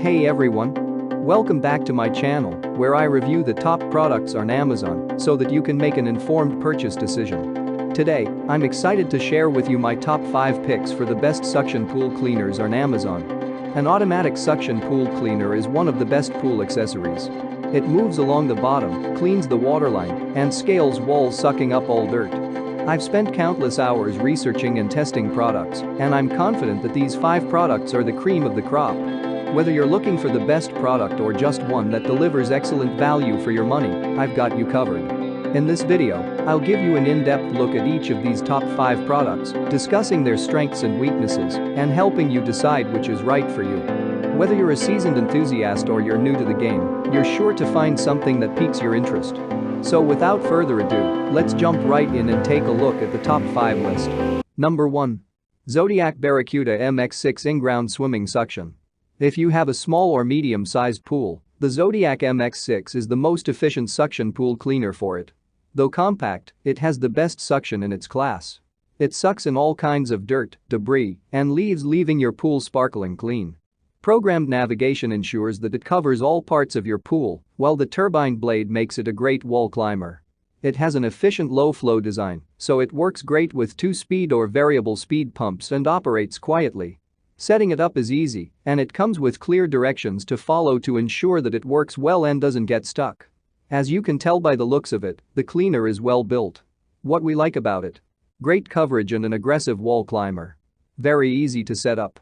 Hey everyone! Welcome back to my channel, where I review the top products on Amazon so that you can make an informed purchase decision. Today, I'm excited to share with you my top 5 picks for the best suction pool cleaners on Amazon. An automatic suction pool cleaner is one of the best pool accessories. It moves along the bottom, cleans the waterline, and scales walls, sucking up all dirt. I've spent countless hours researching and testing products, and I'm confident that these 5 products are the cream of the crop. Whether you're looking for the best product or just one that delivers excellent value for your money, I've got you covered. In this video, I'll give you an in-depth look at each of these top 5 products, discussing their strengths and weaknesses, and helping you decide which is right for you. Whether you're a seasoned enthusiast or you're new to the game, you're sure to find something that piques your interest. So without further ado, let's jump right in and take a look at the top 5 list. Number 1. Zodiac Barracuda MX6 In-Ground Swimming Suction. If you have a small or medium-sized pool, the Zodiac MX6 is the most efficient suction pool cleaner for it. Though compact, it has the best suction in its class. It sucks in all kinds of dirt, debris, and leaving your pool sparkling clean. Programmed navigation ensures that it covers all parts of your pool, while the turbine blade makes it a great wall climber. It has an efficient low-flow design, so it works great with 2-speed or variable speed pumps and operates quietly. Setting it up is easy, and it comes with clear directions to follow to ensure that it works well and doesn't get stuck. As you can tell by the looks of it, the cleaner is well built. What we like about it: great coverage and an aggressive wall climber. Very easy to set up.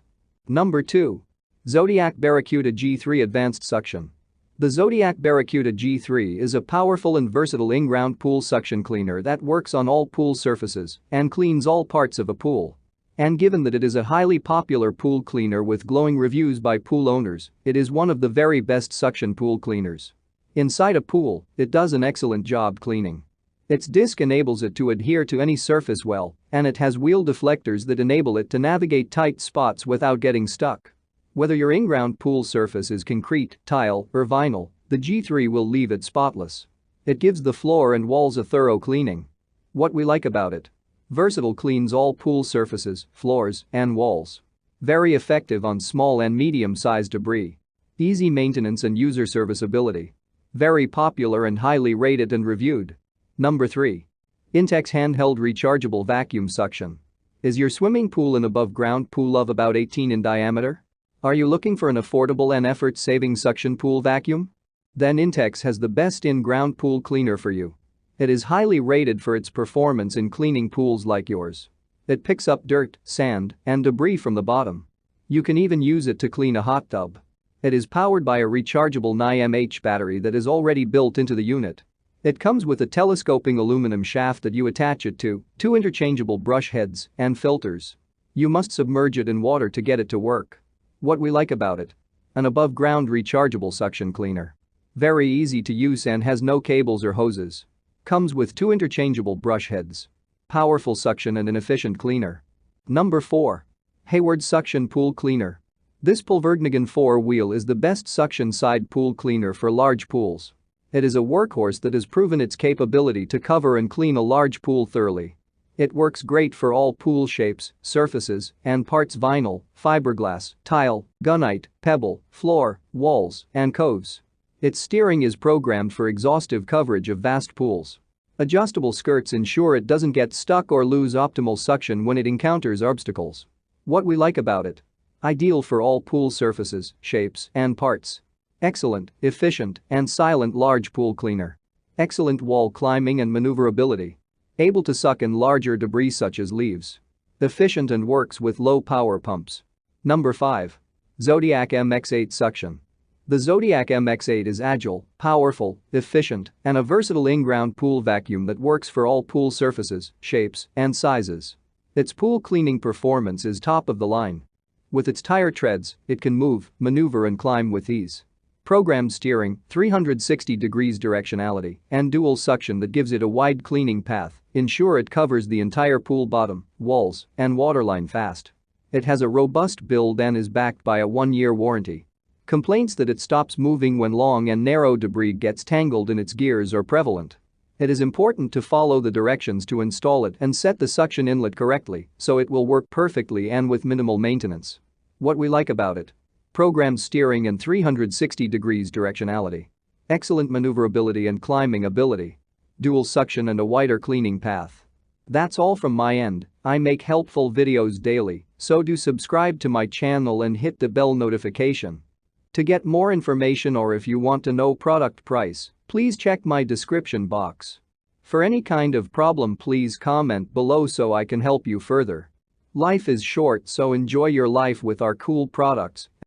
Number 2. Zodiac Barracuda G3 Advanced Suction. The Zodiac Barracuda G3 is a powerful and versatile in-ground pool suction cleaner that works on all pool surfaces and cleans all parts of a pool. And given that it is a highly popular pool cleaner with glowing reviews by pool owners, it is one of the very best suction pool cleaners. Inside a pool, it does an excellent job cleaning. Its disc enables it to adhere to any surface well, and it has wheel deflectors that enable it to navigate tight spots without getting stuck. Whether your in-ground pool surface is concrete, tile, or vinyl, the G3 will leave it spotless. It gives the floor and walls a thorough cleaning. What we like about it: versatile, cleans all pool surfaces, floors, and walls. Very effective on small and medium-sized debris. Easy maintenance and user serviceability. Very popular and highly rated and reviewed. Number 3. Intex Handheld Rechargeable Vacuum Suction. Is your swimming pool an above-ground pool of about 18 in diameter? Are you looking for an affordable and effort-saving suction pool vacuum? Then Intex has the best in-ground pool cleaner for you. It is highly rated for its performance in cleaning pools like yours. It picks up dirt, sand, and debris from the bottom. You can even use it to clean a hot tub. It is powered by a rechargeable 9mAh battery that is already built into the unit. It comes with a telescoping aluminum shaft that you attach it to, 2 interchangeable brush heads, and filters. You must submerge it in water to get it to work. What we like about it: an above-ground rechargeable suction cleaner. Very easy to use and has no cables or hoses. Comes with 2 interchangeable brush heads. Powerful suction and an efficient cleaner. Number 4. Hayward Suction Pool Cleaner. This Pulvergnagin 4-wheel is the best suction side pool cleaner for large pools. It is a workhorse that has proven its capability to cover and clean a large pool thoroughly. It works great for all pool shapes, surfaces, and parts: vinyl, fiberglass, tile, gunite, pebble, floor, walls, and coves. Its steering is programmed for exhaustive coverage of vast pools. Adjustable skirts ensure it doesn't get stuck or lose optimal suction when it encounters obstacles. What we like about it: ideal for all pool surfaces, shapes, and parts. Excellent, efficient, and silent large pool cleaner. Excellent wall climbing and maneuverability. Able to suck in larger debris such as leaves. Efficient and works with low power pumps. Number 5. Zodiac MX8 Suction. The Zodiac MX8 is agile, powerful, efficient, and a versatile in-ground pool vacuum that works for all pool surfaces, shapes, and sizes. Its pool cleaning performance is top of the line. With its tire treads, it can move, maneuver, and climb with ease. Programmed steering, 360 degrees directionality, and dual suction that gives it a wide cleaning path ensure it covers the entire pool bottom, walls, and waterline fast. It has a robust build and is backed by a 1-year warranty. Complaints that it stops moving when long and narrow debris gets tangled in its gears are prevalent. It is important to follow the directions to install it and set the suction inlet correctly so it will work perfectly and with minimal maintenance. What we like about it: Programmed steering and 360 degrees directionality. Excellent maneuverability and climbing ability. Dual suction and a wider cleaning path. That's all from my end. I make helpful videos daily, so do subscribe to my channel and hit the bell notification. To get more information or if you want to know product price, please check my description box. For any kind of problem, please comment below so I can help you further. Life is short, so enjoy your life with our cool products.